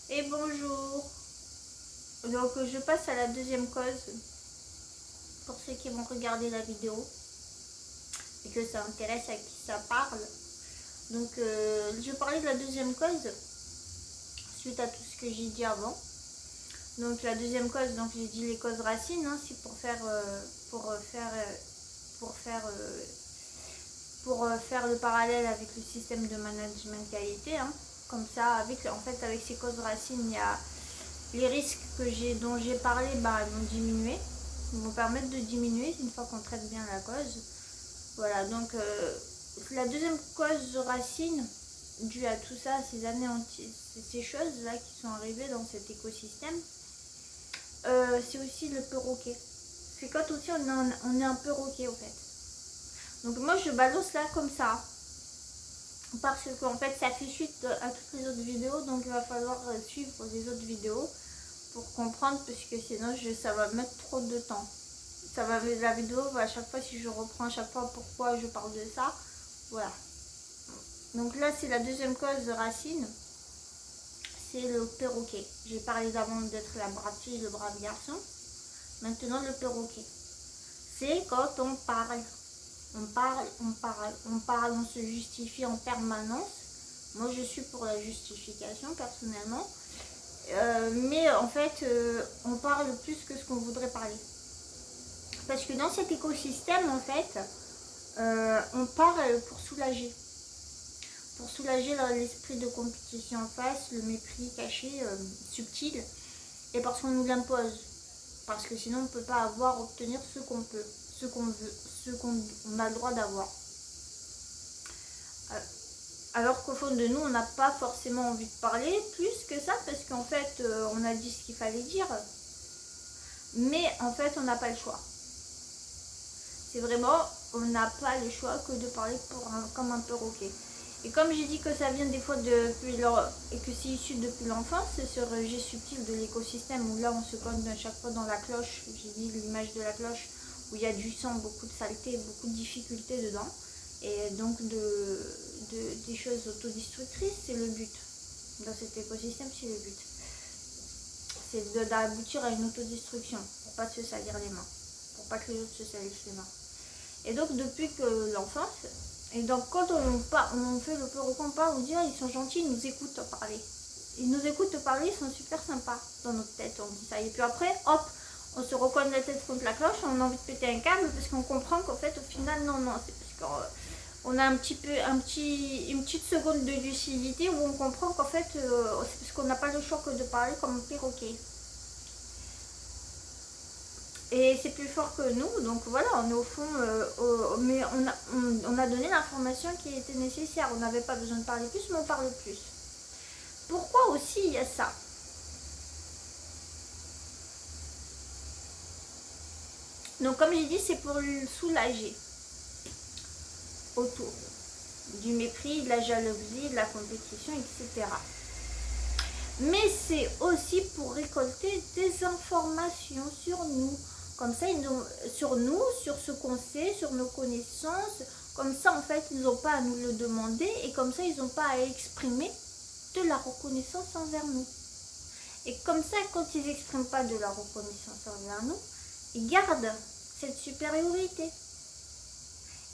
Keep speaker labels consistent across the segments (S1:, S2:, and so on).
S1: Et bonjour. Donc je passe à la deuxième cause pour ceux qui vont regarder la vidéo et que ça intéresse à qui ça parle. Donc je vais parler de la deuxième cause suite à tout ce que j'ai dit avant. Donc la deuxième cause, donc j'ai dit les causes racines, hein, c'est pour faire faire le parallèle avec le système de management qualité. Hein. Comme ça, avec ces causes racines, il y a les risques dont j'ai parlé, ils vont diminuer. Ils vont permettre de diminuer une fois qu'on traite bien la cause. Voilà, donc la deuxième cause racine due à tout ça, ces choses-là qui sont arrivées dans cet écosystème, c'est aussi le perroquet. C'est quand aussi on est un perroquet, en fait. Donc moi, je balance là comme ça. Parce qu'en fait, ça fait suite à toutes les autres vidéos. Donc il va falloir suivre les autres vidéos pour comprendre, parce que sinon ça va mettre trop de temps. La vidéo, à chaque fois, si je reprends à chaque fois pourquoi je parle de ça, voilà. Donc là, c'est la deuxième cause de racine, c'est le perroquet. J'ai parlé d'avant d'être la brave fille, le brave garçon. Maintenant, le perroquet. C'est quand on parle. On se justifie en permanence. Moi, je suis pour la justification, personnellement. Mais en fait, on parle plus que ce qu'on voudrait parler. Parce que dans cet écosystème, en fait, on parle pour soulager. Pour soulager l'esprit de compétition en face, le mépris caché, subtil, et parce qu'on nous l'impose. Parce que sinon, on ne peut pas obtenir ce qu'on peut, ce qu'on veut, ce qu'on a le droit d'avoir. Alors qu'au fond de nous, on n'a pas forcément envie de parler plus que ça, parce qu'en fait, on a dit ce qu'il fallait dire. Mais en fait, on n'a pas le choix. C'est vraiment, on n'a pas le choix que de parler comme un perroquet. Et comme j'ai dit que ça vient des fois et que c'est issu depuis l'enfance, ce rejet subtil de l'écosystème où là on se cogne à chaque fois dans la cloche, j'ai dit l'image de la cloche, où il y a du sang, beaucoup de saleté, beaucoup de difficultés dedans, et donc des choses autodestructrices, c'est le but. Dans cet écosystème, c'est le but. C'est d'aboutir à une autodestruction, pour pas se salir les mains, pour pas que les autres se salissent les mains. Et donc depuis que l'enfance, et donc quand on fait le perroquet, on parle, on dit ils sont gentils, ils nous écoutent parler. Ils nous écoutent parler, ils sont super sympas dans notre tête, on dit ça. Et puis après, hop, on se recogne la tête contre la cloche, on a envie de péter un câble parce qu'on comprend qu'en fait, au final, non, c'est parce qu'on a une petite seconde de lucidité où on comprend qu'en fait, c'est parce qu'on n'a pas le choix que de parler comme un perroquet. Et c'est plus fort que nous, donc voilà, on est au fond, mais on a donné l'information qui était nécessaire. On n'avait pas besoin de parler plus, mais on parle plus. Pourquoi aussi il y a ça? Donc comme j'ai dit, c'est pour le soulager autour du mépris, de la jalousie, de la compétition, etc. Mais c'est aussi pour récolter des informations sur nous. Comme ça, sur nous, sur ce qu'on sait, sur nos connaissances. Comme ça, en fait, ils n'ont pas à nous le demander. Et comme ça, ils n'ont pas à exprimer de la reconnaissance envers nous. Et comme ça, quand ils n'expriment pas de la reconnaissance envers nous, ils gardent cette supériorité.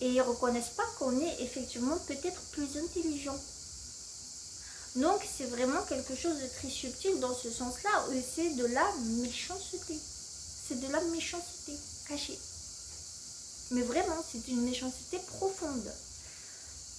S1: Et ils ne reconnaissent pas qu'on est effectivement peut-être plus intelligent. Donc c'est vraiment quelque chose de très subtil dans ce sens-là, où c'est de la méchanceté. C'est de la méchanceté cachée. Mais vraiment, c'est une méchanceté profonde.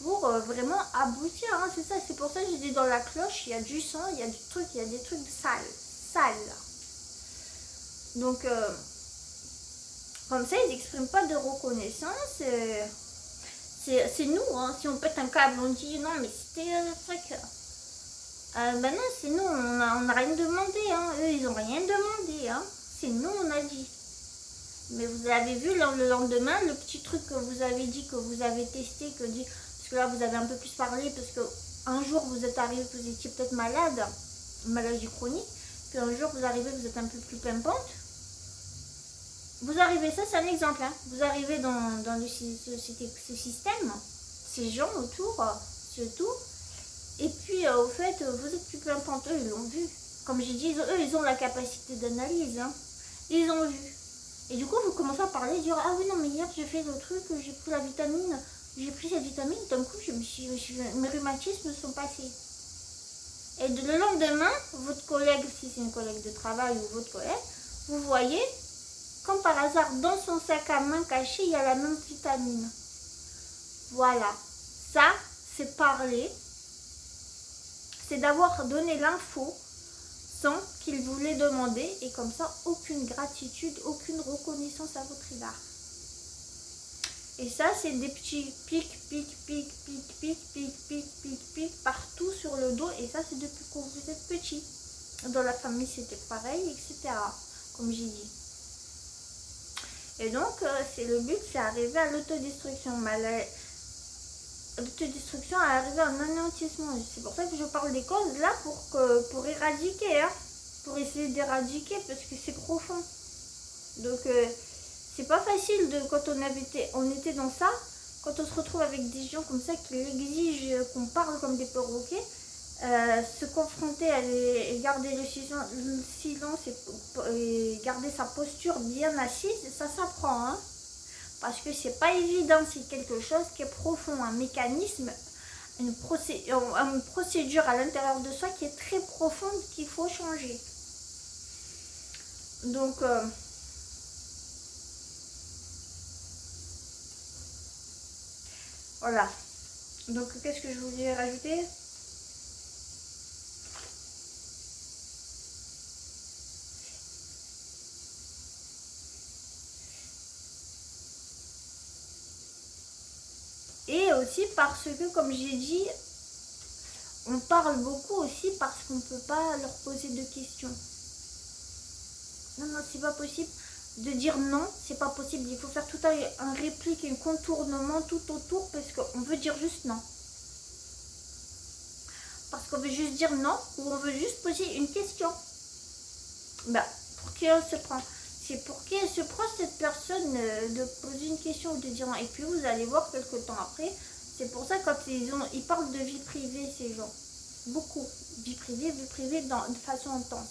S1: Pour vraiment aboutir, hein, c'est ça, c'est pour ça que j'ai dit dans la cloche, il y a du sang, il y a des trucs sales. Donc, comme ça, ils n'expriment pas de reconnaissance. C'est nous, hein, si on pète un câble, on dit non, mais c'était un truc. Ben non, c'est nous, on n'a rien demandé, hein. Eux ils n'ont rien demandé, hein. C'est nous, on a dit. Mais vous avez vu le lendemain, le petit truc que vous avez dit, que vous avez testé, parce que là vous avez un peu plus parlé, parce que un jour vous êtes arrivé, vous étiez peut-être malade, une maladie chronique, puis un jour vous arrivez, vous êtes un peu plus pimpante. Vous arrivez, ça c'est un exemple, hein. Vous arrivez dans ce système, ces gens autour, surtout. Et puis, au fait, vous êtes plus pimpante, eux, ils l'ont vu. Comme j'ai dit, eux, ils ont la capacité d'analyse. Hein. Ils ont vu. Et du coup, vous commencez à parler, dire ah oui, non, mais hier, j'ai fait le truc, j'ai pris la vitamine, j'ai pris cette vitamine, d'un coup, mes rhumatismes sont passés. Et le lendemain, votre collègue, si c'est une collègue de travail ou votre collègue, vous voyez, comme par hasard, dans son sac à main caché, il y a la même vitamine. Voilà. Ça, c'est parler. C'est d'avoir donné l'info sans qu'il vous l'ait demandé. Et comme ça, aucune gratitude, aucune reconnaissance à votre égard. Et ça, c'est des petits pics partout sur le dos. Et ça, c'est depuis que vous êtes petit. Dans la famille, c'était pareil, etc. Comme j'ai dit. Et donc, c'est le but, c'est arriver à l'autodestruction. L'autodestruction est arrivée à un anéantissement. C'est pour ça que je parle des causes là pour éradiquer. Hein, pour essayer d'éradiquer parce que c'est profond. Donc, c'est pas facile quand on était dans ça, quand on se retrouve avec des gens comme ça qui exigent qu'on parle comme des perroquets, se confronter et garder le silence et garder sa posture bien assise, ça s'apprend. Hein, parce que c'est pas évident, c'est quelque chose qui est profond, un mécanisme, une procédure à l'intérieur de soi qui est très profonde, qu'il faut changer. Donc, voilà. Donc, qu'est-ce que je voulais rajouter ? Et aussi parce que, comme j'ai dit, on parle beaucoup aussi parce qu'on ne peut pas leur poser de questions. Non, c'est pas possible de dire non, c'est pas possible. Il faut faire tout un réplique, un contournement tout autour parce qu'on veut dire juste non. Parce qu'on veut juste dire non ou on veut juste poser une question. Ben, pour qui elle se prend ? C'est pour qui elle se prend cette personne de poser une question ou de dire non. Et puis vous allez voir quelques temps après, c'est pour ça quand ils parlent de vie privée ces gens. Beaucoup. Vie privée de façon intense.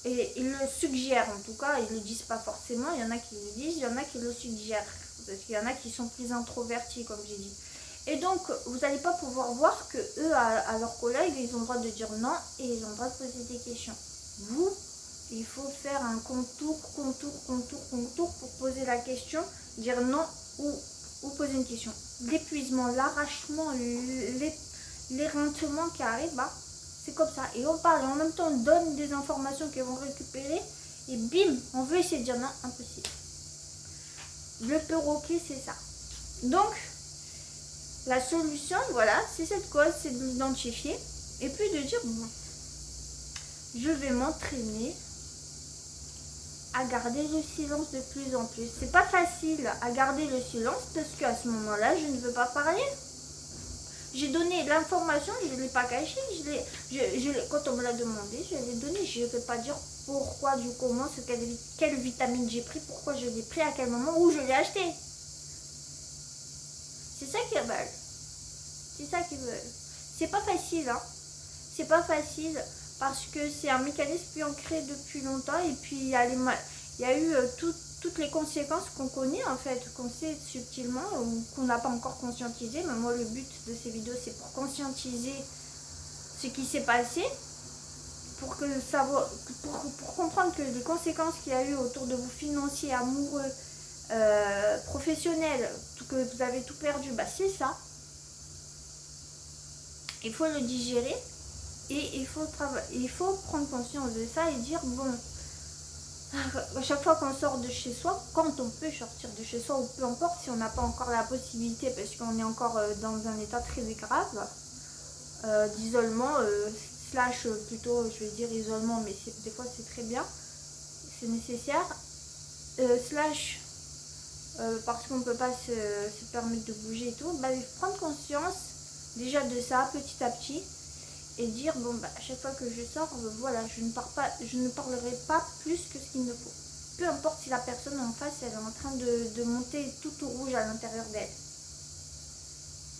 S1: Et ils le suggèrent en tout cas, ils ne le disent pas forcément, il y en a qui le disent, il y en a qui le suggèrent. Parce qu'il y en a qui sont plus introvertis comme j'ai dit. Et donc, vous n'allez pas pouvoir voir que eux, à leurs collègues, ils ont le droit de dire non et ils ont le droit de poser des questions. Vous, il faut faire un contour pour poser la question, dire non ou poser une question. L'épuisement, l'arrachement, l'éreintement qui arrive, bah, c'est comme ça. Et on parle, et en même temps, on donne des informations qu'ils vont récupérer. Et bim, on veut essayer de dire non, impossible. Le perroquet, c'est ça. Donc, la solution, voilà, c'est cette cause, c'est de l'identifier. Et puis de dire, bon, je vais m'entraîner à garder le silence de plus en plus. C'est pas facile à garder le silence parce qu'à ce moment-là, je ne veux pas parler. J'ai donné l'information, je ne l'ai pas cachée. Quand on me l'a demandé, je l'ai donné. Je ne vais pas dire pourquoi, du comment, quelle vitamine j'ai pris, pourquoi je l'ai pris, à quel moment, où je l'ai acheté. C'est ça qu'ils veulent. C'est ça qu'ils veulent. C'est pas facile, hein. C'est pas facile parce que c'est un mécanisme qui est ancré depuis longtemps et puis il y a eu toutes les conséquences qu'on connaît en fait, qu'on sait subtilement ou qu'on n'a pas encore conscientisé. Mais moi, le but de ces vidéos, c'est pour conscientiser ce qui s'est passé, pour comprendre que les conséquences qu'il y a eu autour de vous, financiers, amoureux, professionnels, que vous avez tout perdu, bah c'est ça. Il faut le digérer et il faut prendre conscience de ça et dire bon, à chaque fois qu'on sort de chez soi, quand on peut sortir de chez soi ou peu importe si on n'a pas encore la possibilité parce qu'on est encore dans un état très grave d'isolement slash plutôt je vais dire isolement, mais des fois c'est très bien, c'est nécessaire, slash parce qu'on ne peut pas se permettre de bouger et tout, bah, prendre conscience déjà de ça petit à petit et dire bon bah à chaque fois que je sors, voilà, je ne parlerai pas plus que ce qu'il ne faut. Peu importe si la personne en face elle est en train de monter tout au rouge à l'intérieur d'elle.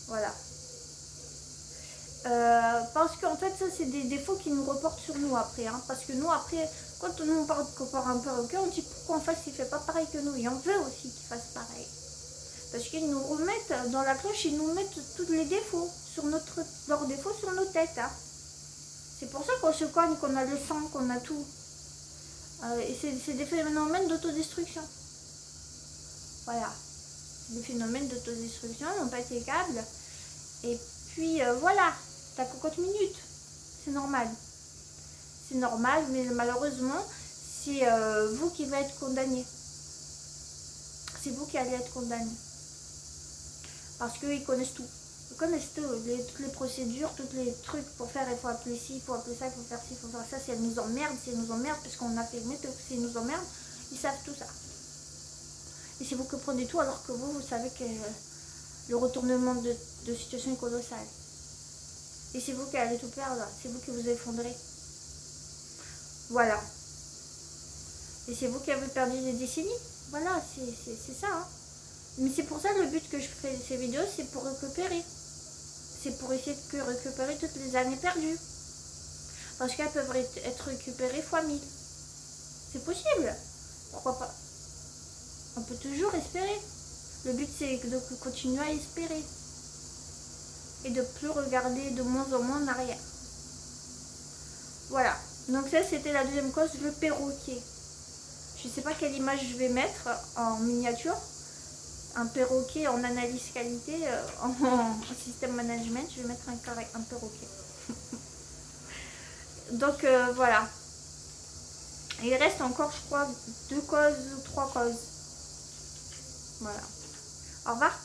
S1: Voilà. Parce qu'en fait, ça, c'est des défauts qui nous reportent sur nous après. Hein, parce que nous, après, quand on parle compare un perroquet, on dit pourquoi en face, il fait pas pareil que nous. Et on veut aussi qu'il fasse pareil. Parce qu'ils nous remettent dans la cloche, ils nous mettent tous les défauts, leurs défauts sur nos têtes. Hein. C'est pour ça qu'on se cogne, qu'on a le sang, qu'on a tout. Et c'est des phénomènes d'autodestruction. Voilà. Des phénomènes d'autodestruction, non pas câbles. Et puis voilà, t'as que 4 minutes. C'est normal. C'est normal, mais malheureusement, c'est vous qui va être condamné. C'est vous qui allez être condamné. Parce qu'ils connaissent tout. Ils connaissent tout, toutes les procédures, tous les trucs pour faire, il faut appeler ci, il faut appeler ça, il faut faire ci, il faut faire ça. Si elles nous emmerdent, parce qu'on a fait méthode, si elles nous emmerdent, ils savent tout ça. Et c'est vous qui prenez tout alors que vous savez que le retournement de situation est colossal. Et c'est vous qui allez tout perdre, c'est vous qui vous effondrez. Voilà. Et c'est vous qui avez perdu des décennies. Voilà, c'est ça. Hein. Mais c'est pour ça le but que je fais ces vidéos, c'est pour récupérer. C'est pour essayer de récupérer toutes les années perdues. Parce qu'elles peuvent être récupérées fois 1000. C'est possible. Pourquoi pas? On peut toujours espérer. Le but c'est de continuer à espérer. Et de plus regarder de moins en moins en arrière. Voilà. Donc ça c'était la deuxième cause, le perroquet. Je ne sais pas quelle image je vais mettre en miniature. Un perroquet en analyse qualité, en système management, je vais mettre un perroquet. Donc voilà. Il reste encore, je crois, 2 causes ou 3 causes. Voilà. Au revoir.